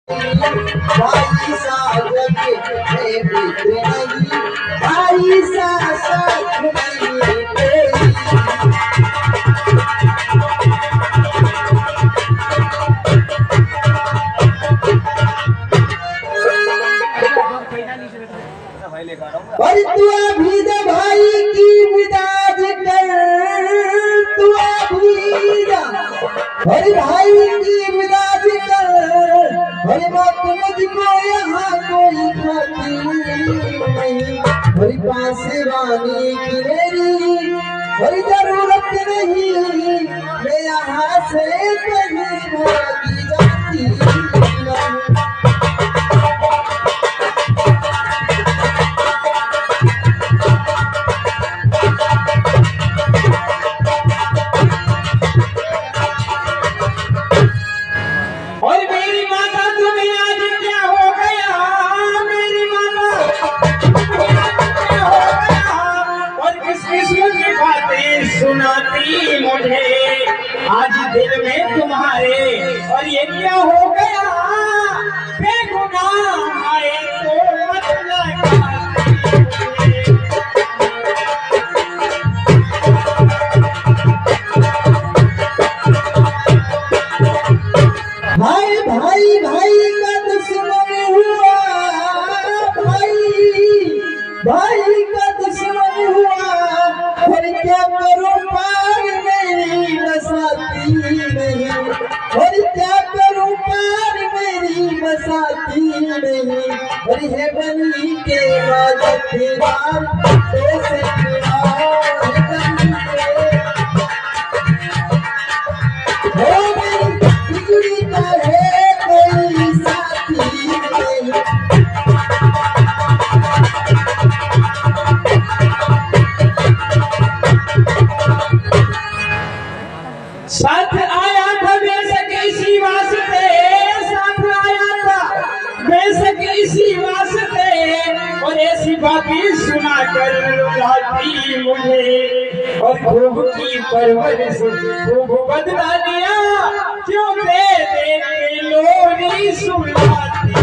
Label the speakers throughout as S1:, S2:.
S1: भाई सा जग में बीते नहीं, भाई सा साथ नहीं तेरी। और तू अभी दे भाई की विदाज कर, तू अभी जा और भाई की विदाज कर। और बात मुझको यहाँ कोई खाती नहीं, और पास वानी की मेरी और जरूरत नहीं, मैं यहाँ से कहीं भागी जाती नहीं।
S2: सुनाती मुझे आज दिल में तुम्हारे, और ये क्या हो गया बेगुनाह आए तो मत
S1: भाई भाई भाई का दुश्मन हुआ, भाई का दुश्मन हुआ। और क्या करूं पार मेरी बसाती नहीं, और क्या करूं पार मेरी बसाती नहीं। और है बनी के बाद दीवार कैसे बिगड़ी का है कोई साथी नहीं।
S2: साथ आया था बेशक इसी वास्ते, साथ आया था बेशक इसी वास्ते। और ऐसी बातें सुनाकर रुलाती मुझे, और खूब की परवरिश खूब बदला दिया, क्यों दे दे के लोरी सुनाती।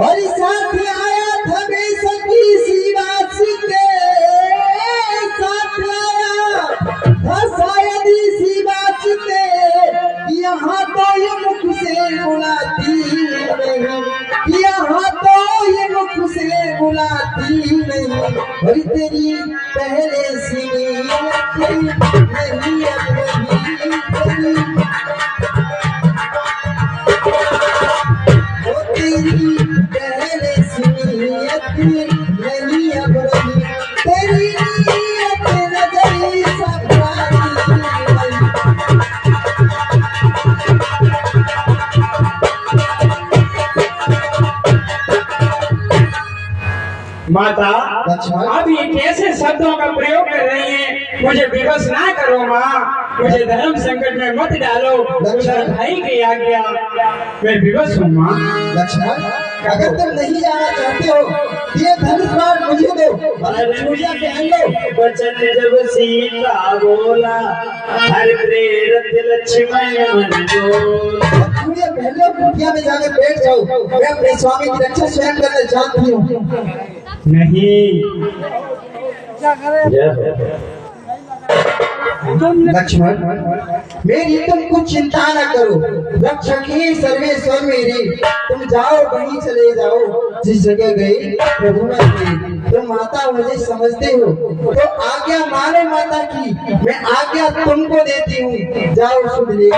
S1: और साथ आया था बेशक इसी वास्ते, साथ आया था शायद इसी वास्ते। यहाँ तो ये मुख से बुलाती नहीं, यहाँ तो ये मुख से बुलाती नहीं। और तेरी पहले सी नहीं अब नहीं तेरी पहले सी नीयत नहीं अब रही, तेरी नीयत नजरी सफारी।
S2: माता आप ये कैसे शब्दों का प्रयोग कर रही हैं? मुझे विवश ना करो माँ, मुझे धर्म संकट में मत डालो। भाई की आज्ञा, मैं विवश हूँ माँ।
S1: लक्ष्मण, अगर तुम नहीं जाना चाहते हो ये धनुष बाण मुझे दो और पूजा पहन लो।
S2: वचन जब सीता बोला हर प्रेरत लक्ष्मण मन बोला।
S1: पूजा पहन लो, कुटिया में जाकर बैठ जाओ, मैं अपने स्वामी की रक्षा स्वयं करना जानती हूँ।
S2: नहीं
S1: लक्ष्मण, मेरी तुम कुछ चिंता न करो, रक्षक ही सर्वेश्वर मेरे। तुम जाओ, कहीं चले जाओ, जिस जगह गए प्रभु मैं। तुम माता मुझे समझते हो तो आज्ञा मानो माता की, मैं आज्ञा तुमको देती हूँ। जाओ सुन ले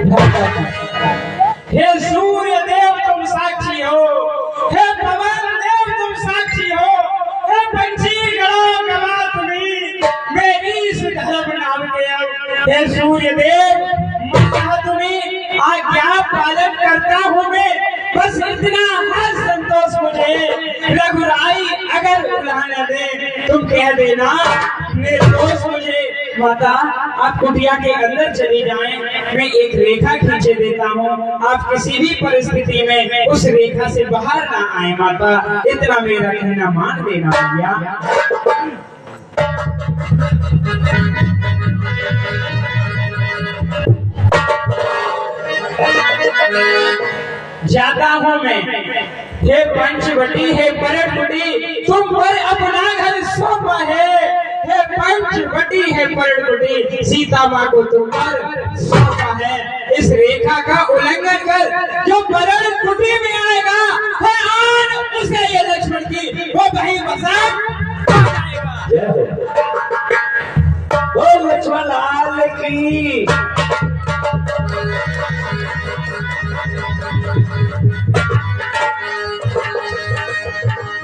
S1: माता की।
S2: हे सूर्य देव तुम साक्षी हो, हे पवन देव तुम साक्षी हो, हे पंछी गणों गवा तुम्ही मेरी इस धर्म नाम के। हे सूर्य देव तुम्हें आज्ञा पालन करता हूँ मैं, बस इतना हर संतोष मुझे। रघुराई अगर बुलाने दे तुम कह देना निर्दोष मुझे। माता आप कुटिया के अंदर चली जाएं, मैं एक रेखा खींचे देता हूँ, आप किसी भी परिस्थिति में उस रेखा से बाहर ना आए। माता इतना मेरा कहना मान देना भैया। जाता हूँ मैं। हे पंचवटी, हे परटकुटी, तुम पर अपना घर सौंपा है। हे पंचवटी, हे परटकुटी, सीता माँ को तुम पर सौंपा है। इस रेखा का उल्लंघन कर जो परटकुटी में आएगा, है आन उसे ये लक्ष्मण की वो वही मजाक
S3: ओ लक्ष्मण लाल की।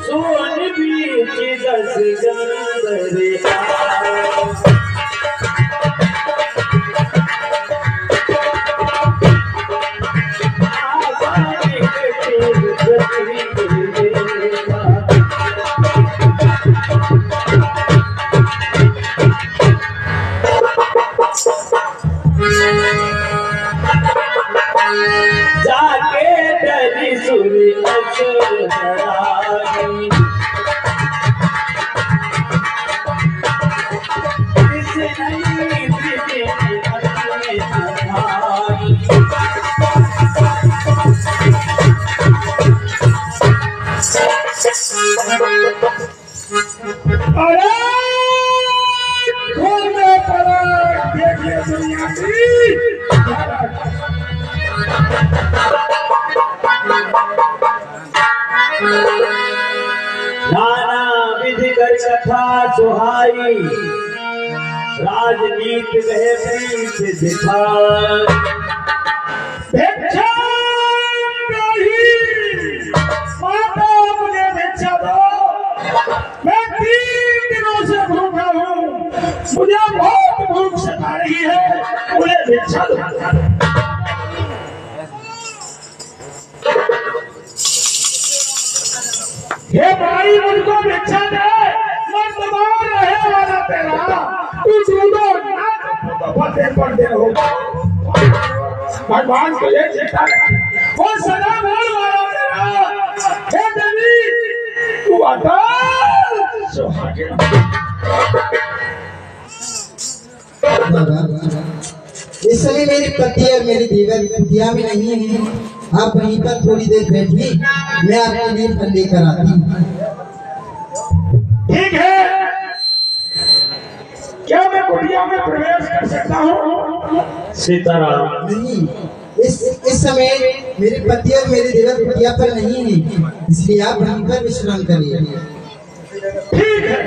S3: सोन बीच दस गंधरे जाके डरी सुरी असर धराई। इस नई पृथ्वी अपने सहाई।
S2: अरे खोल दे पलट, देखिए दुनिया की
S3: नाना विधि कर कथा सुहाई। राजनीति वह प्रीत दिखा।
S2: भिक्षा नहीं, माता मुझे भिक्षा दो। मैं 3 दिनों से भूखा हूँ, मुझे बहुत भूख सता रही है, मुझे भिक्षा दो। हे भाई, मुझको भिक्षा दे, मैं तुम्हारा रहे वाला तेरा, तू जूदो ना तो फतेह पर दे हो। भगवान को ये चेता वो सदा बोल वाला तेरा। हे देवी, तू अटल सुहागिन।
S1: इस समय मेरी पति और मेरी दीवार भी नहीं है। आप वहीं पर थोड़ी देर बैठिए, मैं आपके लिए फल लेकर आती हूँ।
S2: ठीक है, क्या मैं कुटिया में प्रवेश कर सकता हूँ?
S3: सीताराम
S1: नहीं, इस समय मेरे पति और मेरे देवर कुटिया पर नहीं है, इसलिए आप वहीं पर विश्राम करिए।
S2: ठीक है।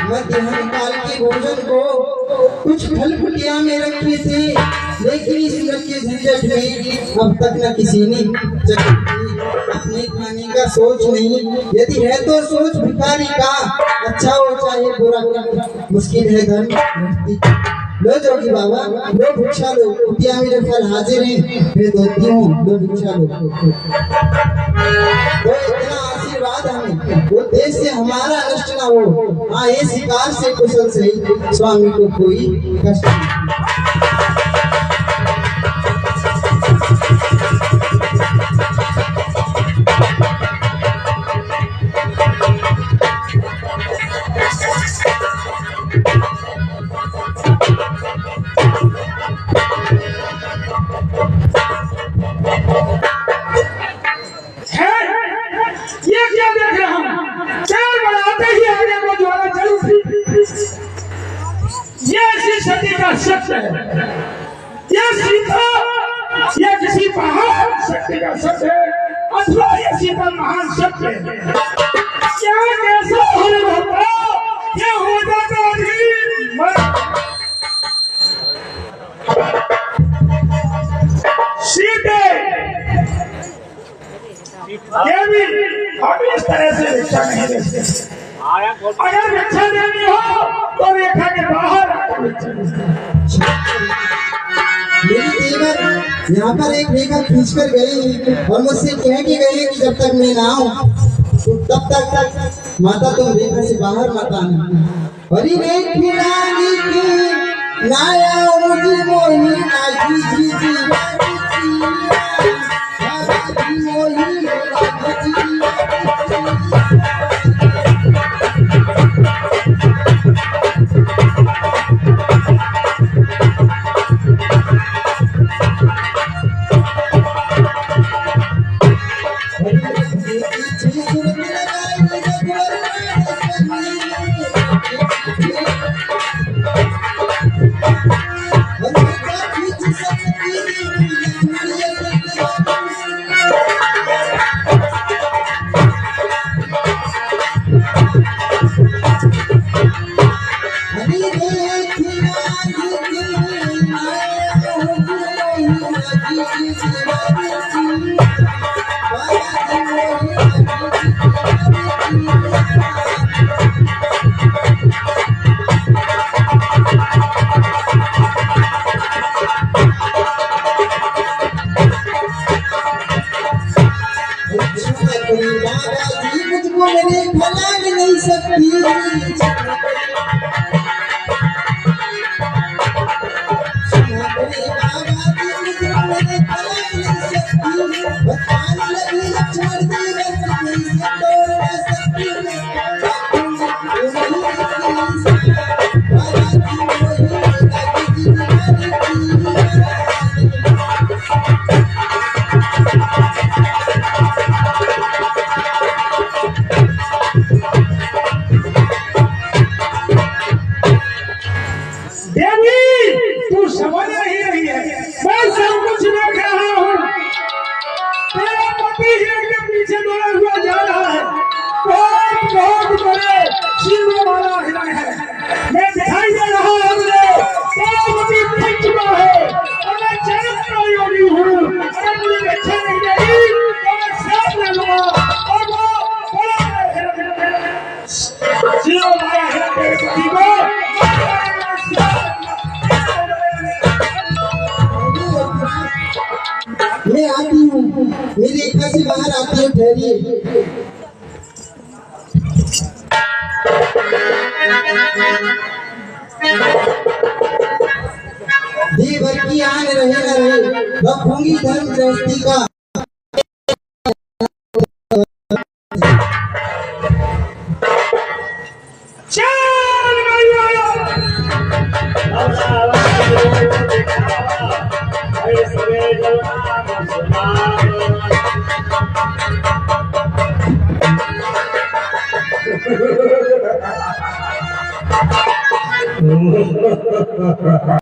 S1: मध्याह्न काल के भोजन को कुछ फल कुटिया में रखे थे, लेकिन इस के झंझट में अब तक न किसी ने अपने खाने का सोच नहीं। यदि है तो सोच भिखारी का, अच्छा हो चाहे बुरा, मुश्किल है धन। लो जोगी बाबा, लो भिक्षा लो, कुटिया में जो फल हाजिर है मैं देती हूँ, लो भिक्षा लो। तो इतना आशीर्वाद हमें, वो देश से हमारा नष्ट न हो। हाँ, ये शिकार से कुशल से स्वामी को कोई कष्ट नहीं।
S2: ये क्या देख रहा हूँ? चार बढ़ाते ही आगे को ज्वाला चल उठी। ये ऐसी सती का सत्य है। ये सीता, ये किसी महान शक्ति का सत्य है, अथवा ये सीता महान सत्य है। क्या कैसा होता, ये हो जाता सीते देवी, हम इस तरह से भिक्षा नहीं देते। अगर भिक्षा देनी हो तो रेखा के बाहर आकर भिक्षा
S1: मेरी देवर यहाँ पर एक रेखा खींच कर गई और मुझसे कह के गई कि जब तक मैं ना आऊं तब तक माता तुम रेखा से बाहर मत आना। और ये खिलानी की नाया मुझे मोही नाची जी जी मोही मुझको मेरे भला नहीं सकती
S2: देवी तू समझ नहीं रही है, मैं सब कुछ देख रहा हूँ। तेरा पति हिरण के पीछे दौड़ा हुआ जा रहा है। बहुत बहुत बड़े शिव वाला हिरण है। मैं दिखाई दे रहा हूँ मुझे। तेरा पति थक चुका है और मैं चरण का योगी हूँ। अगर मुझे अच्छा नहीं देगी तो मैं श्राप ले लूंगा और वो बड़ा हिरण शिव वाला हिरण के पति को
S1: मैं आती हूँ, मेरी इच्छा से बाहर आती हूँ, ठहरिए। दी भर की आन रहे न रहे, रखूंगी धर्म गृहस्थी का।
S2: चल मैया
S3: Oh,